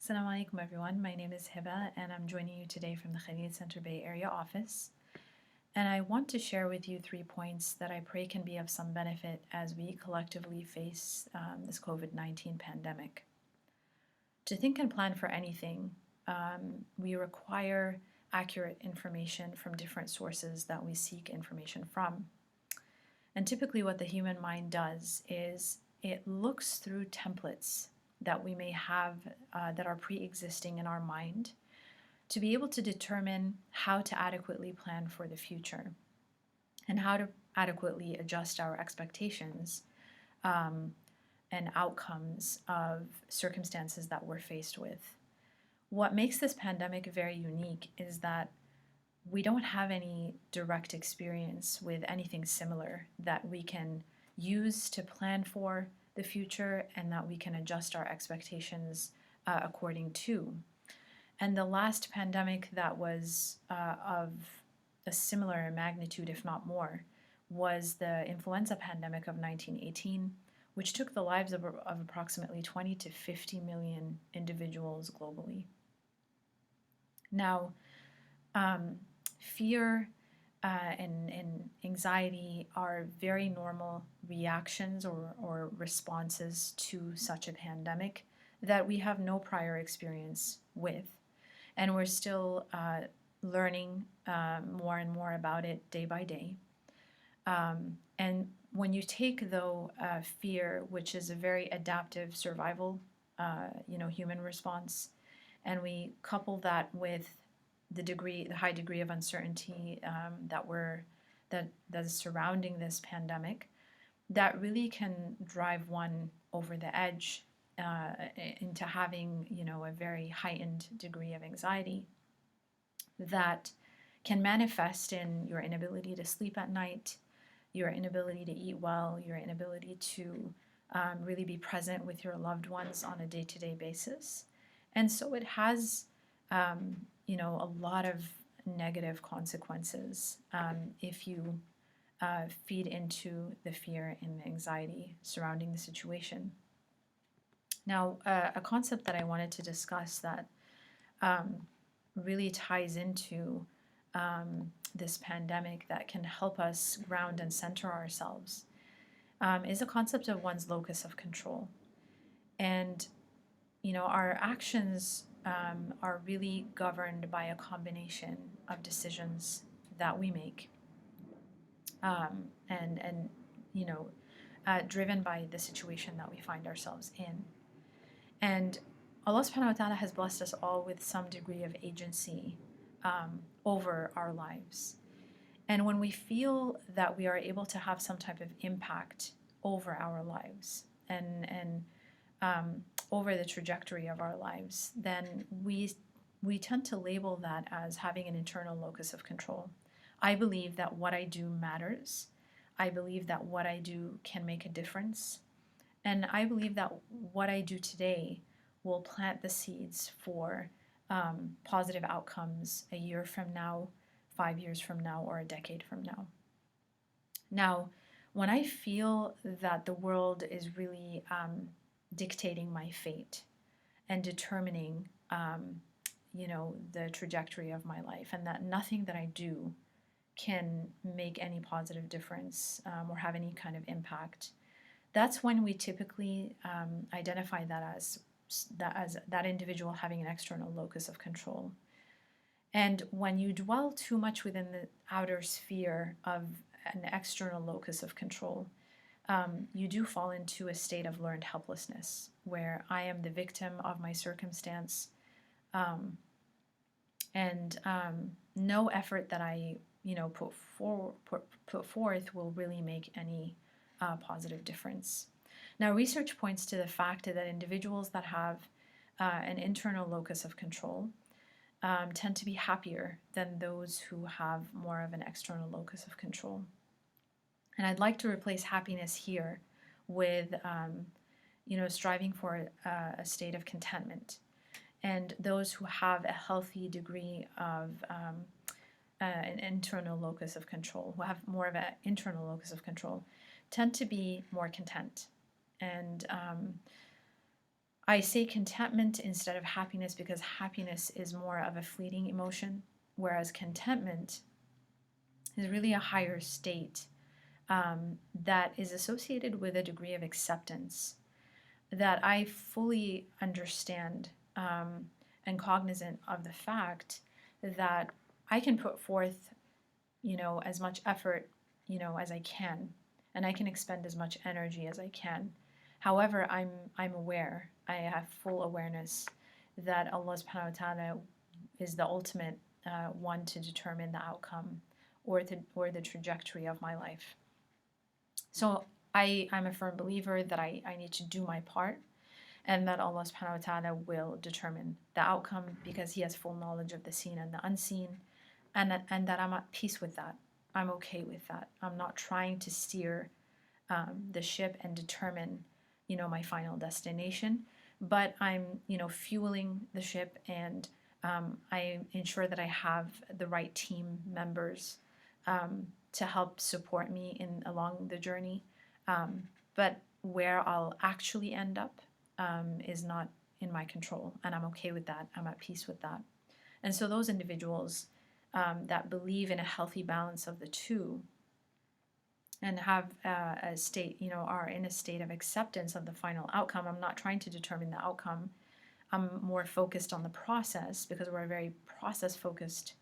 Assalamu alaikum everyone, my name is Hiba and I'm joining you today from the Khalid Center Bay Area office. And I want to share with you 3 points that I pray can be of some benefit as we collectively face this COVID-19 pandemic. To think and plan for anything, we require accurate information from different sources that we seek information from. And typically what the human mind does is it looks through templates that we may have that are pre-existing in our mind to be able to determine how to adequately plan for the future and how to adequately adjust our expectations and outcomes of circumstances that we're faced with. What makes this pandemic very unique is that we don't have any direct experience with anything similar that we can use to plan for the future and that we can adjust our expectations according to. And the last pandemic that was of a similar magnitude, if not more, was the influenza pandemic of 1918, which took the lives of approximately 20 to 50 million individuals globally. Now, fear and anxiety are very normal reactions or responses to such a pandemic that we have no prior experience with. And we're still learning more and more about it day by day. And when you take, though, fear, which is a very adaptive survival, human response, and we couple that with the high degree of uncertainty that is surrounding this pandemic, that really can drive one over the edge into having, a very heightened degree of anxiety that can manifest in your inability to sleep at night, your inability to eat well, your inability to really be present with your loved ones on a day-to-day basis. And so it has a lot of negative consequences if you feed into the fear and the anxiety surrounding the situation. Now, a concept that I wanted to discuss that really ties into this pandemic that can help us ground and center ourselves is a concept of one's locus of control. And, our actions are really governed by a combination of decisions that we make and driven by the situation that we find ourselves in. And Allah subhanahu wa ta'ala has blessed us all with some degree of agency over our lives. And when we feel that we are able to have some type of impact over our lives and over the trajectory of our lives, then we tend to label that as having an internal locus of control. I believe that what I do matters. I believe that what I do can make a difference. And I believe that what I do today will plant the seeds for positive outcomes a year from now, 5 years from now, or a decade from now. Now, when I feel that the world is really dictating my fate and determining, the trajectory of my life, and that nothing that I do can make any positive difference or have any kind of impact, that's when we typically identify that as that individual having an external locus of control. And when you dwell too much within the outer sphere of an external locus of control, you do fall into a state of learned helplessness, where I am the victim of my circumstance, and no effort that I put forth will really make any positive difference. Now, research points to the fact that individuals that have an internal locus of control tend to be happier than those who have more of an external locus of control. And I'd like to replace happiness here with, striving for a state of contentment. And those who have a healthy degree of an internal locus of control, who have more of an internal locus of control, tend to be more content. And I say contentment instead of happiness because happiness is more of a fleeting emotion, whereas contentment is really a higher state that is associated with a degree of acceptance that I fully understand and cognizant of the fact that I can put forth, as much effort, as I can, and I can expend as much energy as I can. However, I'm aware, I have full awareness that Allah subhanahu wa ta'ala is the ultimate one to determine the outcome or the trajectory of my life. So I'm a firm believer that I need to do my part and that Allah subhanahu wa ta'ala will determine the outcome because He has full knowledge of the seen and the unseen, and that I'm at peace with that. I'm okay with that. I'm not trying to steer the ship and determine, my final destination, but I'm, fueling the ship, and I ensure that I have the right team members to help support me along the journey. But where I'll actually end up is not in my control, and I'm okay with that. I'm at peace with that. And so those individuals that believe in a healthy balance of the two and have a state, are in a state of acceptance of the final outcome. I'm not trying to determine the outcome. I'm more focused on the process because we're a very process focused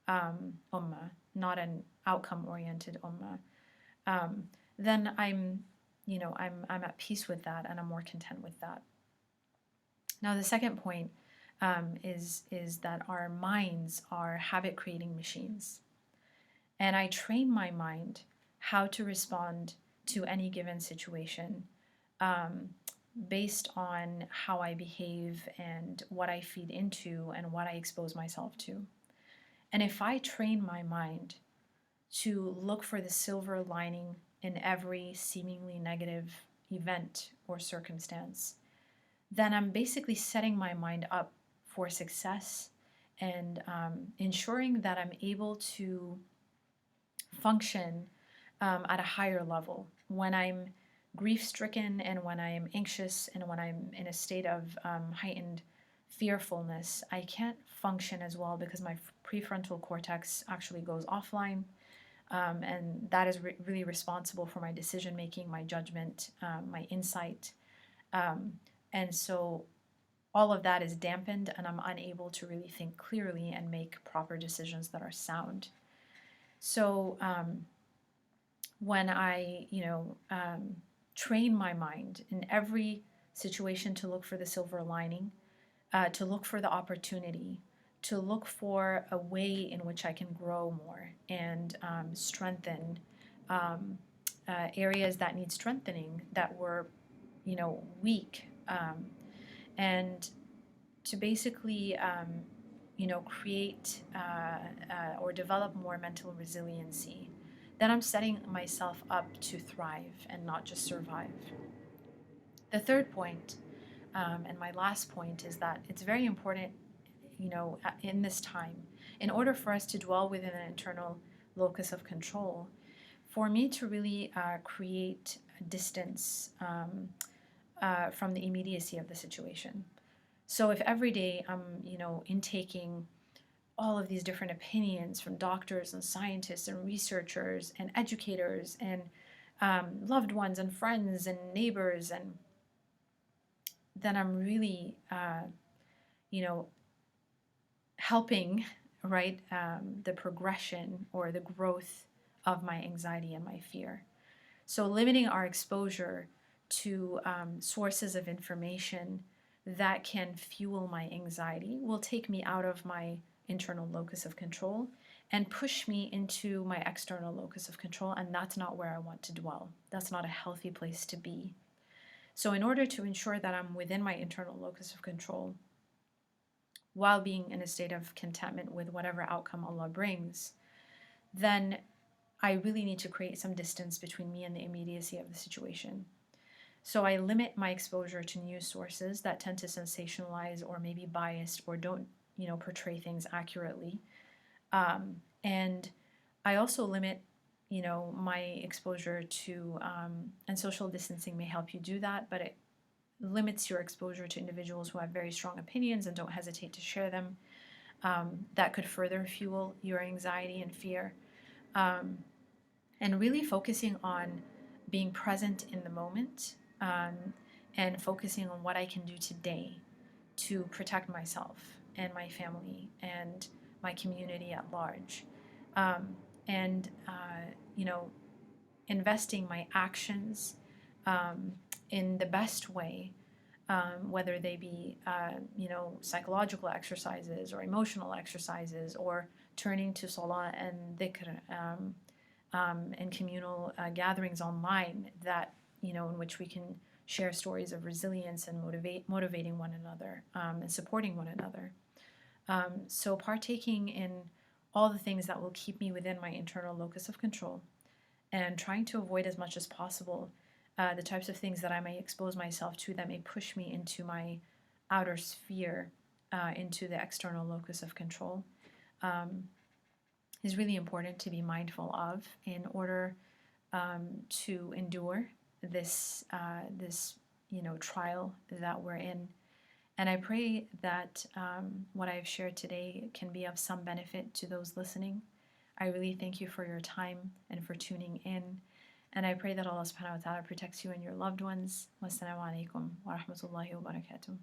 ummah, not an outcome oriented ummah. Then I'm at peace with that, and I'm more content with that. Now the second point is that our minds are habit creating machines, and I train my mind how to respond to any given situation based on how I behave and what I feed into and what I expose myself to. And if I train my mind to look for the silver lining in every seemingly negative event or circumstance, then I'm basically setting my mind up for success and ensuring that I'm able to function at a higher level. When I'm grief stricken and when I am anxious and when I'm in a state of heightened fearfulness, I can't function as well because my prefrontal cortex actually goes offline. And that is really responsible for my decision making, my judgment, my insight. And so all of that is dampened, and I'm unable to really think clearly and make proper decisions that are sound. So when I, train my mind in every situation to look for the silver lining, to look for the opportunity, to look for a way in which I can grow more and strengthen areas that need strengthening that were, weak, and to basically, create or develop more mental resiliency, then I'm setting myself up to thrive and not just survive. The third point, and my last point, is that it's very important, in this time, in order for us to dwell within an internal locus of control, for me to really create a distance from the immediacy of the situation. So if every day I'm, intaking all of these different opinions from doctors and scientists and researchers and educators and loved ones and friends and neighbors, and then I'm really, helping, right, the progression or the growth of my anxiety and my fear. So limiting our exposure to sources of information that can fuel my anxiety will take me out of my internal locus of control and push me into my external locus of control, and that's not where I want to dwell. That's not a healthy place to be. So in order to ensure that I'm within my internal locus of control while being in a state of contentment with whatever outcome Allah brings, then I really need to create some distance between me and the immediacy of the situation. So I limit my exposure to news sources that tend to sensationalize or maybe biased or don't, portray things accurately. And I also limit, my exposure to, and social distancing may help you do that, but limits your exposure to individuals who have very strong opinions and don't hesitate to share them. That could further fuel your anxiety and fear. Um, and really focusing on being present in the moment, and focusing on what I can do today to protect myself and my family and my community at large. Um, and, you know, investing my actions um, in the best way, whether they be, psychological exercises or emotional exercises, or turning to salah and dhikr, and communal gatherings online that, in which we can share stories of resilience and motivating one another, and supporting one another. So partaking in all the things that will keep me within my internal locus of control, and trying to avoid as much as possible the types of things that I may expose myself to that may push me into my outer sphere, into the external locus of control, um, is really important to be mindful of in order to endure this trial that we're in. And I pray that what I've shared today can be of some benefit to those listening. I really thank you for your time and for tuning in. And I pray that Allah subhanahu wa ta'ala protects you and your loved ones. Wassalamu alaikum wa rahmatullahi wa barakatuh.